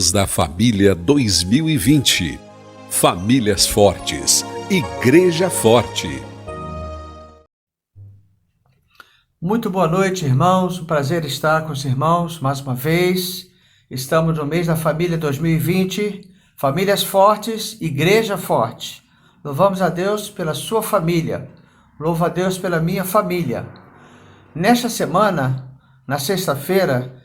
Mês da Família 2020. Famílias Fortes. Igreja Forte. Muito boa noite, irmãos. Um prazer estar com os irmãos mais uma vez. Estamos no mês da Família 2020. Famílias Fortes, Igreja Forte. Louvamos a Deus pela sua família. Louvo a Deus pela minha família. Nesta semana, na sexta-feira,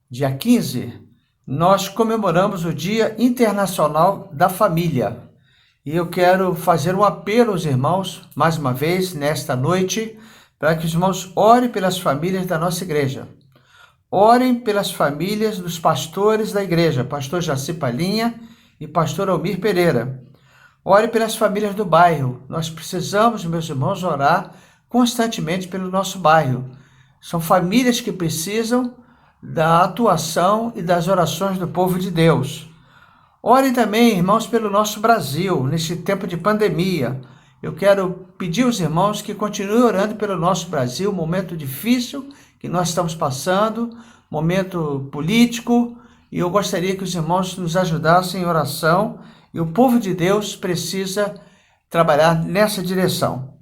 dia 15, nós comemoramos o Dia Internacional da Família. E eu quero fazer um apelo aos irmãos, mais uma vez, nesta noite, para que os irmãos orem pelas famílias da nossa igreja. Orem pelas famílias dos pastores da igreja, pastor Jaci Palinha e pastor Almir Pereira. Ore pelas famílias do bairro. Nós precisamos, meus irmãos, orar constantemente pelo nosso bairro. São famílias que precisam da atuação e das orações do povo de Deus. Orem também, irmãos, pelo nosso Brasil, neste tempo de pandemia. Eu quero pedir aos irmãos que continuem orando pelo nosso Brasil, momento difícil que nós estamos passando, momento político, e eu gostaria que os irmãos nos ajudassem em oração, e o povo de Deus precisa trabalhar nessa direção.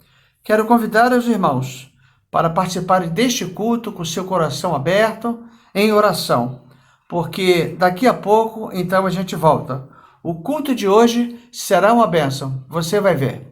Quero convidar os irmãos para participarem deste culto com seu coração aberto, em oração, porque daqui a pouco, então, a gente volta. O culto de hoje será uma bênção, você vai ver.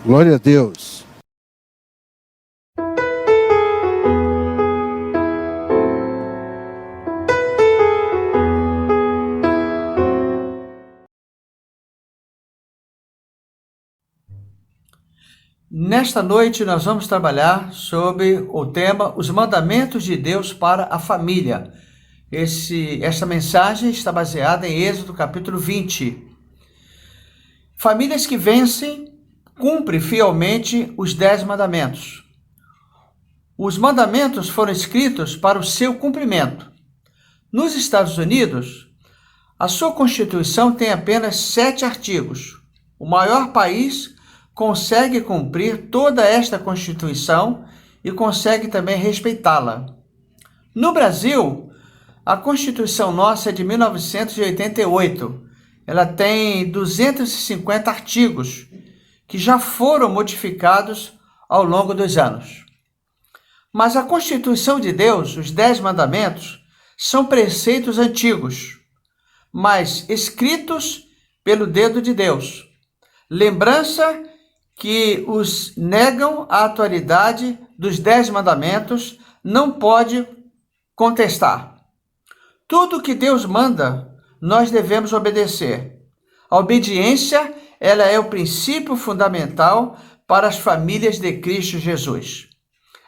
Glória a Deus. Nesta noite nós vamos trabalhar sobre o tema Os Mandamentos de Deus para a Família. Essa mensagem está baseada em Êxodo capítulo 20. Famílias que vencem cumprem fielmente os 10 mandamentos. Os mandamentos foram escritos para o seu cumprimento. Nos Estados Unidos, a sua Constituição tem apenas 7 artigos. O maior país consegue cumprir toda esta Constituição e consegue também respeitá-la. No Brasil, a Constituição nossa é de 1988. Ela tem 250 artigos que já foram modificados ao longo dos anos. Mas a Constituição de Deus, os 10 mandamentos, são preceitos antigos, mas escritos pelo dedo de Deus. Lembrança que os negam a atualidade dos 10 mandamentos não pode contestar. Tudo que Deus manda, nós devemos obedecer. A obediência, ela é o princípio fundamental para as famílias de Cristo Jesus.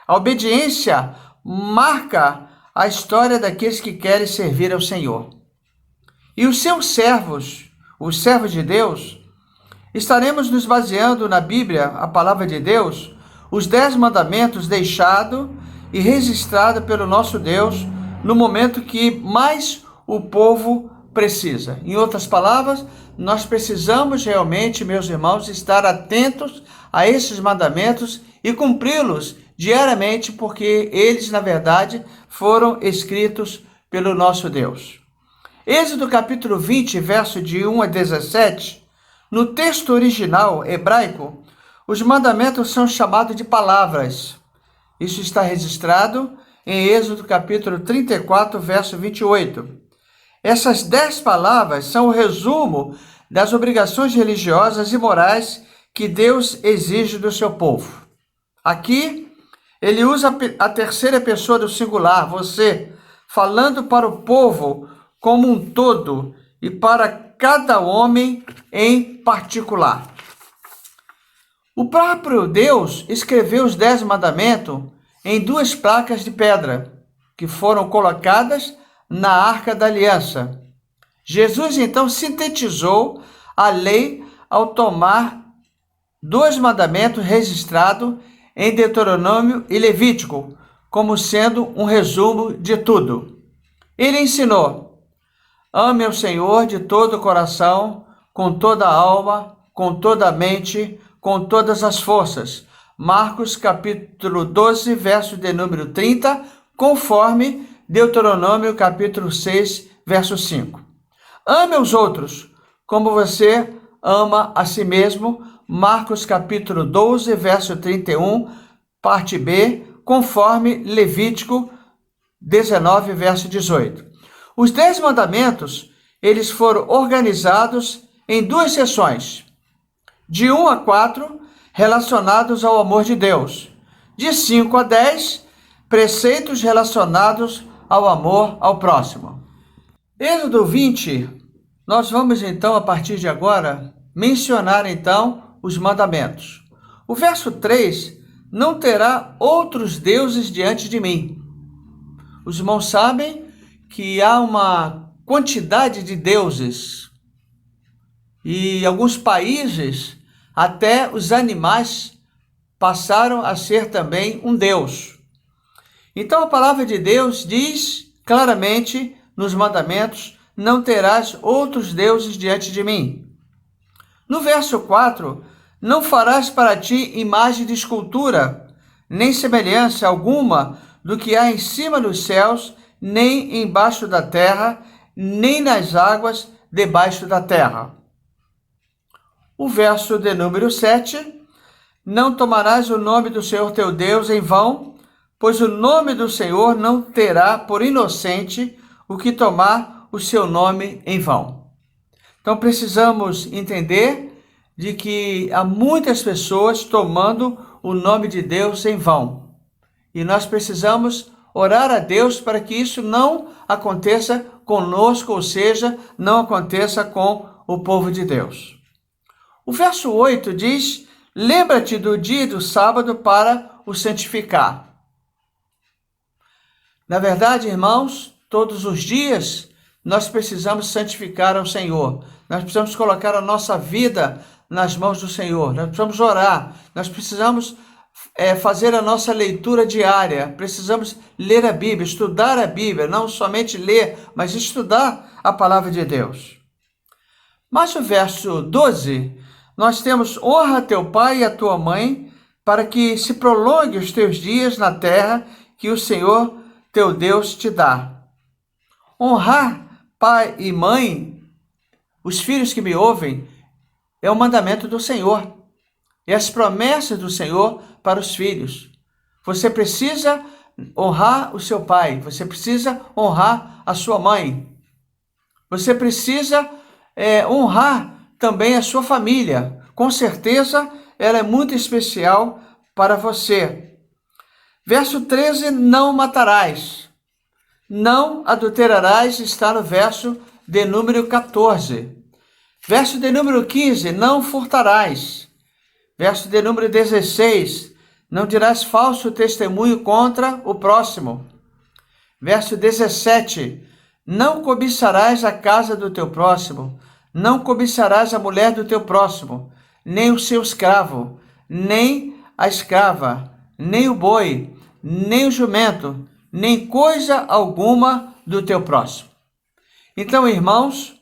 A obediência marca a história daqueles que querem servir ao Senhor. E os seus servos, os servos de Deus, estaremos nos baseando na Bíblia, a palavra de Deus, os 10 mandamentos deixados e registrados pelo nosso Deus no momento que mais o povo precisa. Em outras palavras, nós precisamos realmente, meus irmãos, estar atentos a esses mandamentos e cumpri-los diariamente, porque eles, na verdade, foram escritos pelo nosso Deus. Êxodo capítulo 20, verso de 1 a 17, no texto original hebraico, os mandamentos são chamados de palavras. Isso está registrado em Êxodo capítulo 34, verso 28. Essas 10 palavras são o resumo das obrigações religiosas e morais que Deus exige do seu povo. Aqui, ele usa a terceira pessoa do singular, você, falando para o povo como um todo e para cada homem em particular. O próprio Deus escreveu os 10 mandamentos em 2 placas de pedra, que foram colocadas na Arca da Aliança. Jesus, então, sintetizou a lei ao tomar 2 mandamentos registrados em Deuteronômio e Levítico, como sendo um resumo de tudo. Ele ensinou: ame ao Senhor de todo o coração, com toda a alma, com toda a mente, com todas as forças. Marcos capítulo 12, verso de número 30, conforme Deuteronômio capítulo 6, verso 5. Ame aos outros como você ama a si mesmo. Marcos capítulo 12, verso 31, parte B, conforme Levítico 19, verso 18. Os 10 mandamentos, eles foram organizados em 2 seções, de 1 a 4, relacionados ao amor de Deus, de 5 a 10, preceitos relacionados ao amor ao próximo. Êxodo 20, nós vamos então, a partir de agora, mencionar então os mandamentos. O verso 3, não terá outros deuses diante de mim. Os irmãos sabem que há uma quantidade de deuses e em alguns países até os animais passaram a ser também um deus. Então a palavra de Deus diz claramente nos mandamentos: não terás outros deuses diante de mim. No verso 4, não farás para ti imagem de escultura, nem semelhança alguma do que há em cima dos céus, nem embaixo da terra, nem nas águas debaixo da terra. O verso de número 7, não tomarás o nome do Senhor teu Deus em vão, pois o nome do Senhor não terá por inocente o que tomar o seu nome em vão. Então precisamos entender de que há muitas pessoas tomando o nome de Deus em vão. E nós precisamos orar a Deus para que isso não aconteça conosco, ou seja, não aconteça com o povo de Deus. O verso 8 diz: lembra-te do dia e do sábado para o santificar. Na verdade, irmãos, todos os dias nós precisamos santificar ao Senhor. Nós precisamos colocar a nossa vida nas mãos do Senhor. Nós precisamos orar. Nós precisamos fazer a nossa leitura diária. Precisamos ler a Bíblia, estudar a Bíblia. Não somente ler, mas estudar a palavra de Deus. Mas o verso 12, nós temos: honra teu pai e a tua mãe, para que se prolongue os teus dias na terra que o Senhor teu Deus te dá. Honrar pai e mãe, os filhos que me ouvem, é o mandamento do Senhor. É as promessas do Senhor para os filhos. Você precisa honrar o seu pai, você precisa honrar a sua mãe. Você precisa honrar também a sua família. Com certeza, ela é muito especial para você. Verso 13, não matarás. Não adulterarás, está no verso de número 14. Verso de número 15, não furtarás. Verso de número 16, não dirás falso testemunho contra o próximo. Verso 17, não cobiçarás a casa do teu próximo, não cobiçarás a mulher do teu próximo, nem o seu escravo, nem a escrava, nem o boi, nem o jumento, nem coisa alguma do teu próximo. Então, irmãos,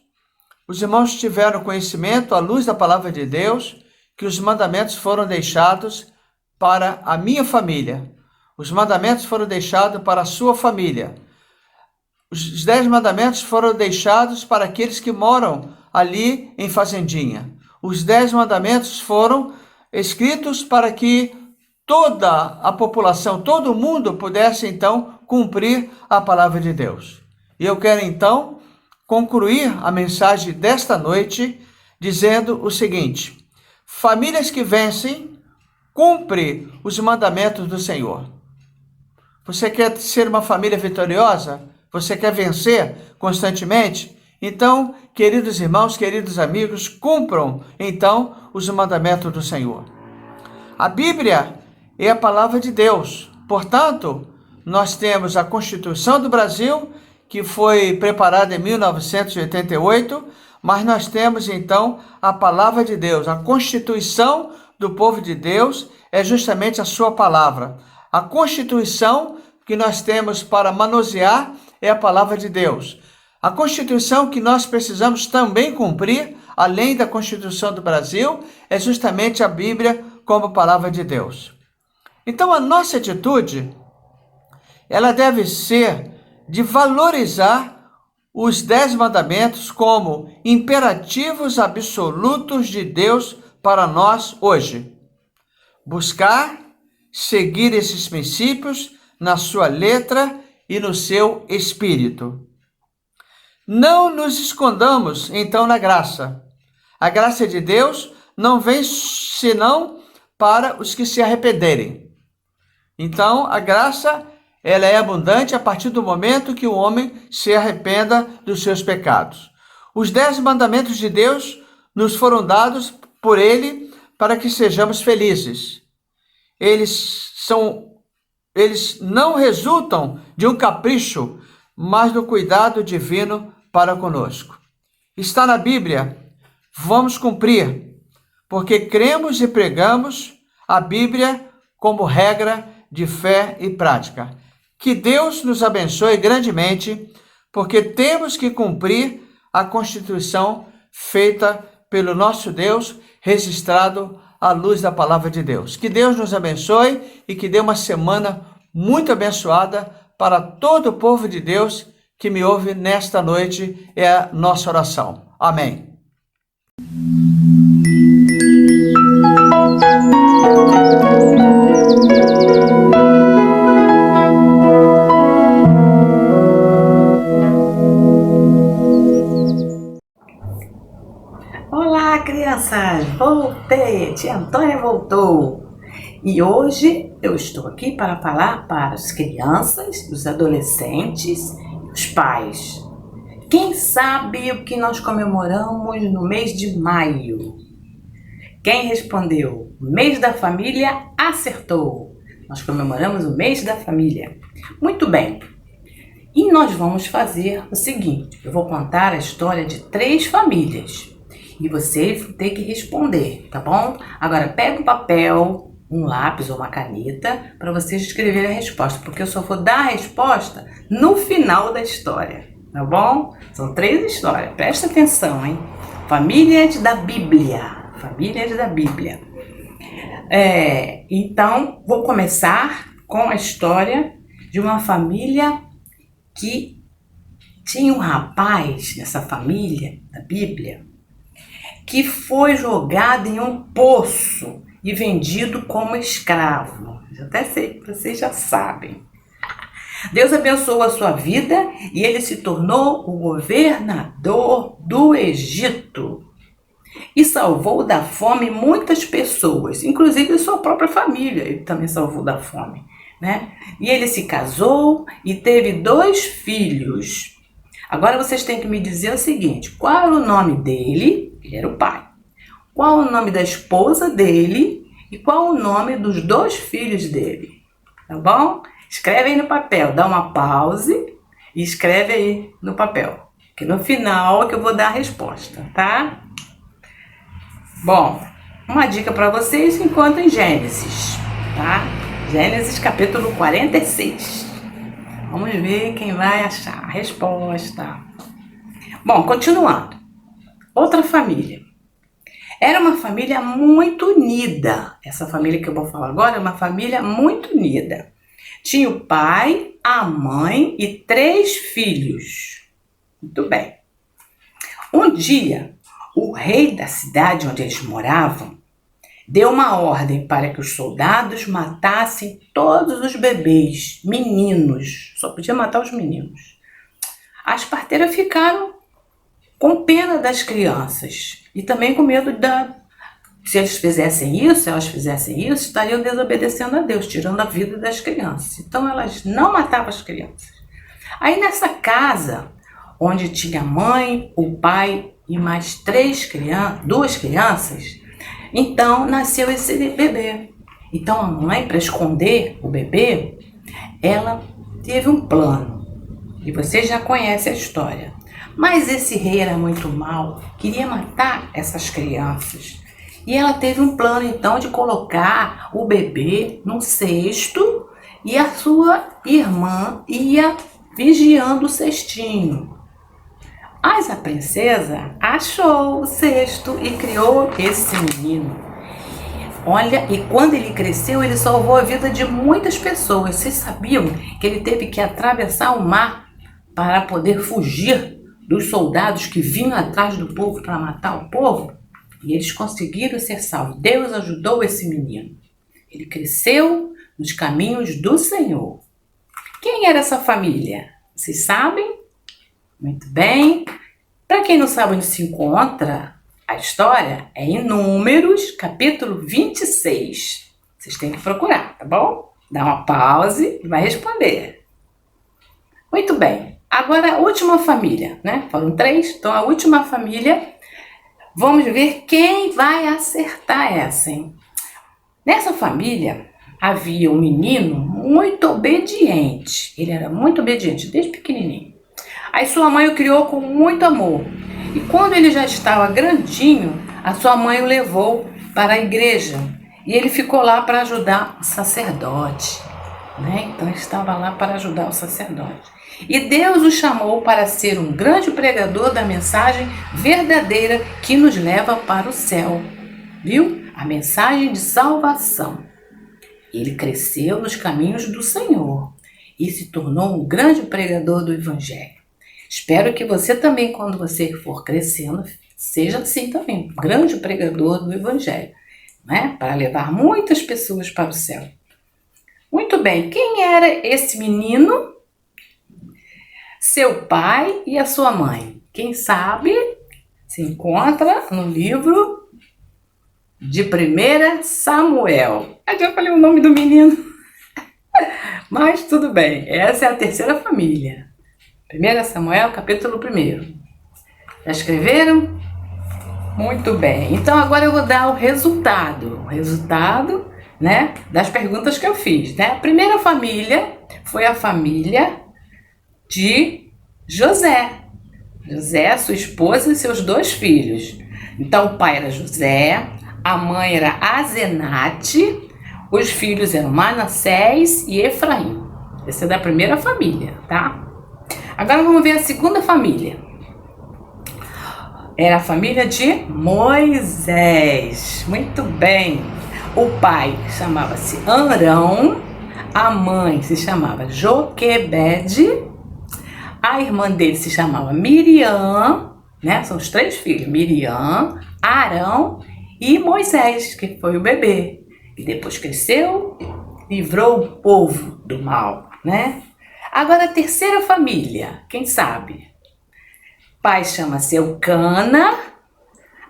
os irmãos tiveram conhecimento, à luz da palavra de Deus, que os mandamentos foram deixados para a minha família. Os mandamentos foram deixados para a sua família. Os 10 mandamentos foram deixados para aqueles que moram ali em fazendinha. Os 10 mandamentos foram escritos para que toda a população, todo mundo pudesse então cumprir a palavra de Deus. E eu quero então concluir a mensagem desta noite dizendo o seguinte: famílias que vencem, cumpre os mandamentos do Senhor. Você quer ser uma família vitoriosa? Você quer vencer constantemente? Então, queridos irmãos, queridos amigos, cumpram então os mandamentos do Senhor. A Bíblia é a palavra de Deus. Portanto, nós temos a Constituição do Brasil, que foi preparada em 1988, mas nós temos então a palavra de Deus. A Constituição do povo de Deus é justamente a sua palavra. A Constituição que nós temos para manusear é a palavra de Deus. A Constituição que nós precisamos também cumprir, além da Constituição do Brasil, é justamente a Bíblia como palavra de Deus. Então, a nossa atitude, ela deve ser de valorizar os 10 mandamentos como imperativos absolutos de Deus para nós hoje. Buscar, seguir esses princípios na sua letra e no seu espírito. Não nos escondamos, então, na graça. A graça de Deus não vem senão para os que se arrependerem. Então, a graça, ela é abundante a partir do momento que o homem se arrependa dos seus pecados. Os 10 mandamentos de Deus nos foram dados por Ele para que sejamos felizes. Eles não resultam de um capricho, mas do cuidado divino para conosco. Está na Bíblia, vamos cumprir, porque cremos e pregamos a Bíblia como regra de fé e prática. Que Deus nos abençoe grandemente, porque temos que cumprir a Constituição feita pelo nosso Deus, registrado à luz da palavra de Deus. Que Deus nos abençoe e que dê uma semana muito abençoada para todo o povo de Deus que me ouve nesta noite. É a nossa oração. Amém. Olá, crianças! Vamos Oi, tia Antônia voltou. E hoje eu estou aqui para falar para as crianças, os adolescentes e os pais. Quem sabe o que nós comemoramos no mês de maio? Quem respondeu? Mês da família acertou. Nós comemoramos o mês da família. Muito bem. E nós vamos fazer o seguinte: eu vou contar a história de 3 famílias e vocês vão ter que responder, tá bom? Agora pega um papel, um lápis ou uma caneta para vocês escreverem a resposta, porque eu só vou dar a resposta no final da história, tá bom? São 3 histórias, presta atenção, hein? Famílias da Bíblia. Famílias da Bíblia. Então, vou começar com a história de uma família que tinha um rapaz nessa família da Bíblia que foi jogado em um poço e vendido como escravo. Eu até sei que vocês já sabem. Deus abençoou a sua vida e ele se tornou o governador do Egito e salvou da fome muitas pessoas, inclusive sua própria família. Ele também salvou da fome, né? E ele se casou e teve 2 filhos. Agora vocês têm que me dizer o seguinte: qual era o nome dele? Ele era o pai. Qual o nome da esposa dele? E qual o nome dos 2 filhos dele? Tá bom? Escreve aí no papel, dá uma pause e escreve aí no papel, que no final é que eu vou dar a resposta, tá? Bom, uma dica para vocês se encontra em Gênesis, tá? Gênesis capítulo 46. Vamos ver quem vai achar a resposta. Bom, continuando. Outra família. Era uma família muito unida. Essa família que eu vou falar agora é uma família muito unida. Tinha o pai, a mãe e 3 filhos. Muito bem. Um dia, o rei da cidade onde eles moravam deu uma ordem para que os soldados matassem todos os bebês, meninos. Só podia matar os meninos. As parteiras ficaram com pena das crianças e também com medo se eles fizessem isso, se elas fizessem isso, estariam desobedecendo a Deus, tirando a vida das crianças. Então elas não matavam as crianças. Aí nessa casa, onde tinha a mãe, o pai e mais 2 crianças, então nasceu esse bebê. Então a mãe, para esconder o bebê, ela teve um plano. E vocês já conhecem a história. Mas esse rei era muito mau, queria matar essas crianças. E ela teve um plano então de colocar o bebê num cesto e a sua irmã ia vigiando o cestinho. Mas a princesa achou o cesto e criou esse menino. Olha, e quando ele cresceu, ele salvou a vida de muitas pessoas. Vocês sabiam que ele teve que atravessar o mar para poder fugir dos soldados que vinham atrás do povo para matar o povo? E eles conseguiram ser salvos. Deus ajudou esse menino. Ele cresceu nos caminhos do Senhor. Quem era essa família? Vocês sabem? Muito bem. Para quem não sabe onde se encontra a história, é em Números, capítulo 26. Vocês têm que procurar, tá bom? Dá uma pause e vai responder. Muito bem. Agora a última família, né? Foram 3, então a última família. Vamos ver quem vai acertar essa, hein? Nessa família havia um menino muito obediente. Ele era muito obediente, desde pequenininho. Aí sua mãe o criou com muito amor. E quando ele já estava grandinho, a sua mãe o levou para a igreja. E ele ficou lá para ajudar o sacerdote, né? Então ele estava lá para ajudar o sacerdote. E Deus o chamou para ser um grande pregador da mensagem verdadeira que nos leva para o céu. Viu? A mensagem de salvação. Ele cresceu nos caminhos do Senhor e se tornou um grande pregador do Evangelho. Espero que você também, quando você for crescendo, seja assim também, um grande pregador do Evangelho, né? Para levar muitas pessoas para o céu. Muito bem, quem era esse menino? Seu pai e a sua mãe. Quem sabe se encontra no livro de 1 Samuel. Eu já falei o nome do menino, mas tudo bem, essa é a terceira família. 1 Samuel, capítulo 1. Já escreveram? Muito bem, então agora eu vou dar o resultado, né, das perguntas que eu fiz, né? A primeira família foi a família de José. José, sua esposa e seus 2 filhos. Então o pai era José, a mãe era Azenate, os filhos eram Manassés e Efraim. Essa é da primeira família, tá? Agora vamos ver a segunda família. Era a família de Moisés. Muito bem. O pai chamava-se Arão, a mãe se chamava Joquebede, a irmã dele se chamava Miriam, né? São os 3 filhos, Miriam, Arão e Moisés, que foi o bebê. E depois cresceu, livrou o povo do mal, né? Agora a terceira família, quem sabe? O pai chama-se Eucana,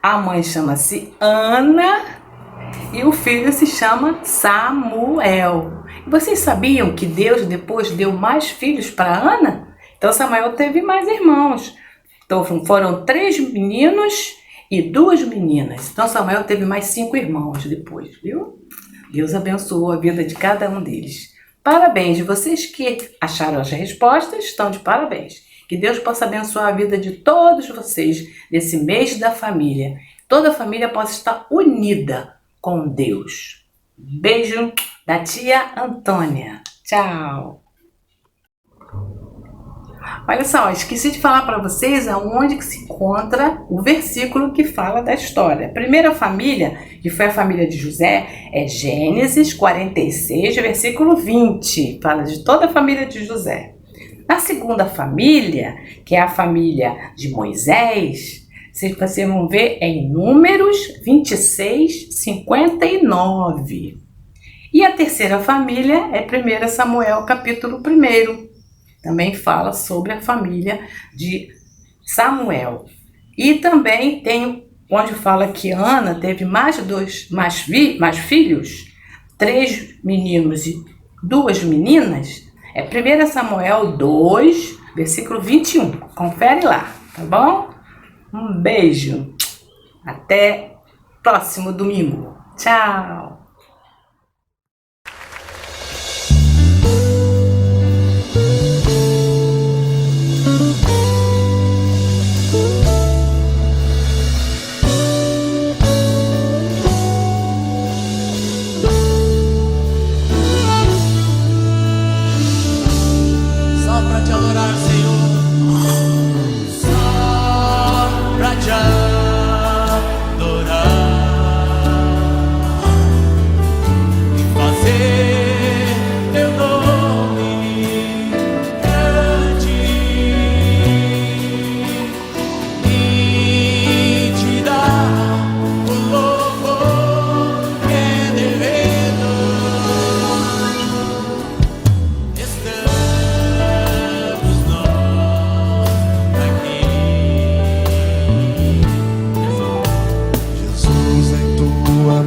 a mãe chama-se Ana e o filho se chama Samuel. E vocês sabiam que Deus depois deu mais filhos para Ana? Então Samuel teve mais irmãos. Então foram 3 meninos e 2 meninas. Então Samuel teve mais 5 irmãos depois, viu? Deus abençoou a vida de cada um deles. Parabéns, vocês que acharam as respostas estão de parabéns. Que Deus possa abençoar a vida de todos vocês nesse mês da família. Toda a família possa estar unida com Deus. Beijo da tia Antônia. Tchau. Olha só, esqueci de falar para vocês aonde que se encontra o versículo que fala da história. A primeira família, que foi a família de José, é Gênesis 46, versículo 20. Fala de toda a família de José. Na segunda família, que é a família de Moisés, vocês vão ver em Números 26, 59. E a terceira família é 1 Samuel, capítulo 1. Também fala sobre a família de Samuel. E também tem onde fala que Ana teve mais filhos, 3 meninos e 2 meninas. É 1 Samuel 2, versículo 21. Confere lá, tá bom? Um beijo. Até próximo domingo. Tchau.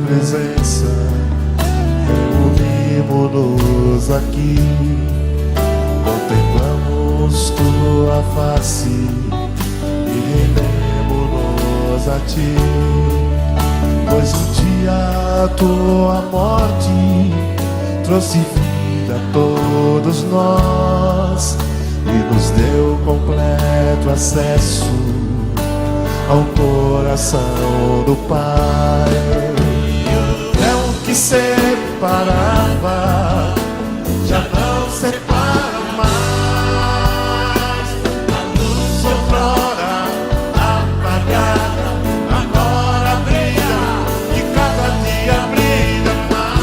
Presença, reunimos-nos aqui, contemplamos tua face e rendemos-nos a ti, pois um dia a tua morte trouxe vida a todos nós e nos deu completo acesso ao coração do Pai. Que separava, já não separa mais. A luz outrora apagada, agora brilha e cada dia brilha mais.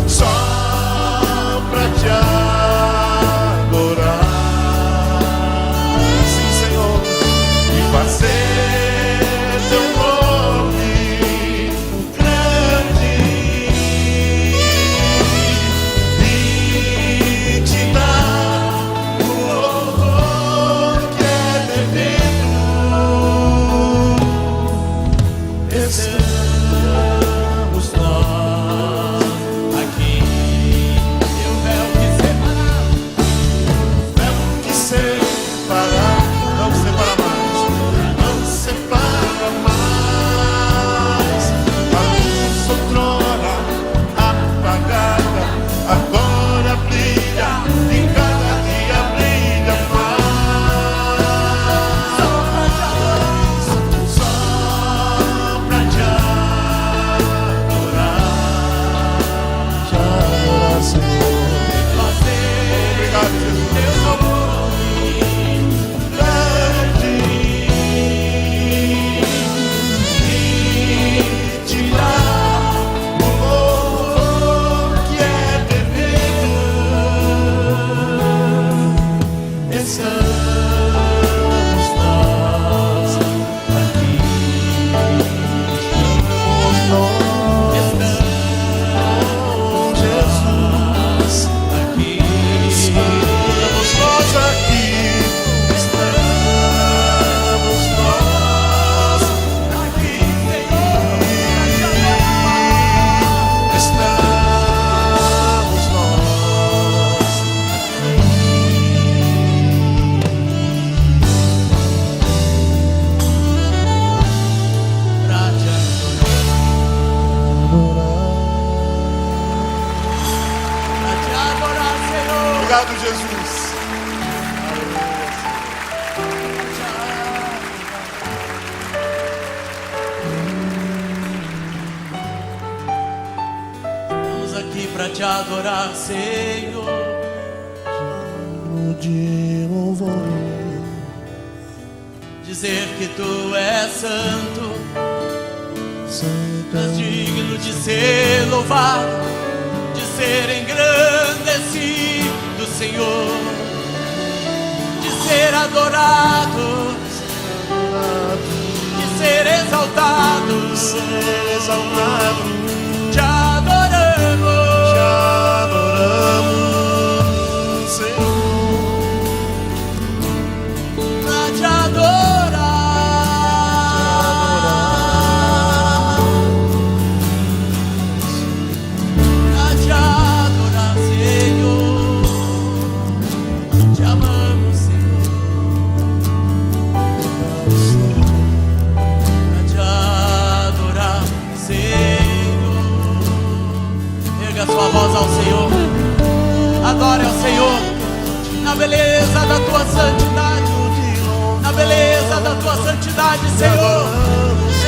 Só pra te adorar, sim, Senhor, e fazer teu nome grande. Obrigado, Jesus. Estamos aqui para te adorar, Senhor. De louvor, Dizer que tu és santo, és digno de ser louvado, de ser engrandecido, Senhor, de ser adorado, de ser exaltado, te adoramos, Senhor. pra te adorar, pra te adorar, Senhor, te amamos, Senhor, pra te adorar, Senhor. Erga sua voz ao Senhor, adore ao Senhor, na beleza da tua santidade, na beleza da tua santidade, Senhor.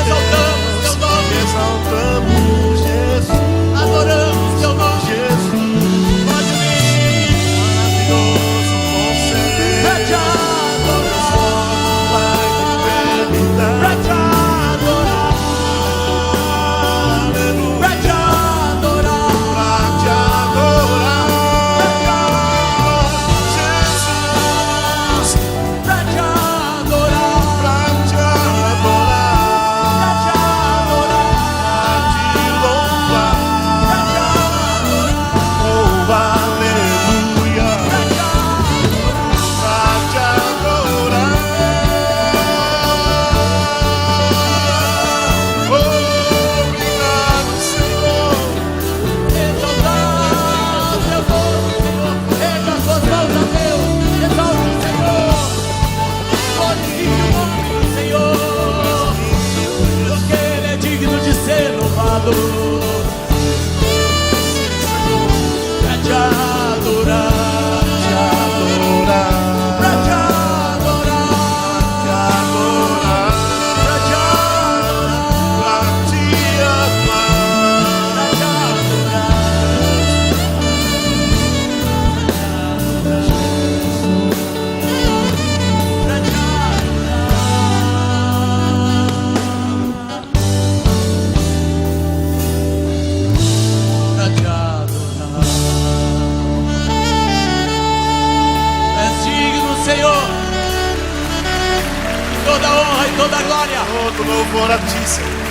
Exaltamos teu nome, Exaltamos Jesus. adoramos teu nome. Jesus, Pode vir maravilhoso pra te conselheiro, adorar, pra te adorar, pra te adorar, pra te adorar, Jesus, pra te adorar, pra te adorar, pra te adorar, pra te louvar, oh aleluia, pra te adorar, obrigado, Senhor. exaltar teu nome, Senhor. Erga suas mãos a Deus, exalte o Senhor, glorifique o nome do Senhor, porque Ele é digno de ser louvado. Pra te adorar, pra te adorar, pra te adorar, pra te adorar, pra te adorar. És digno, Senhor, de toda honra e toda glória. Todo louvor a ti, Senhor.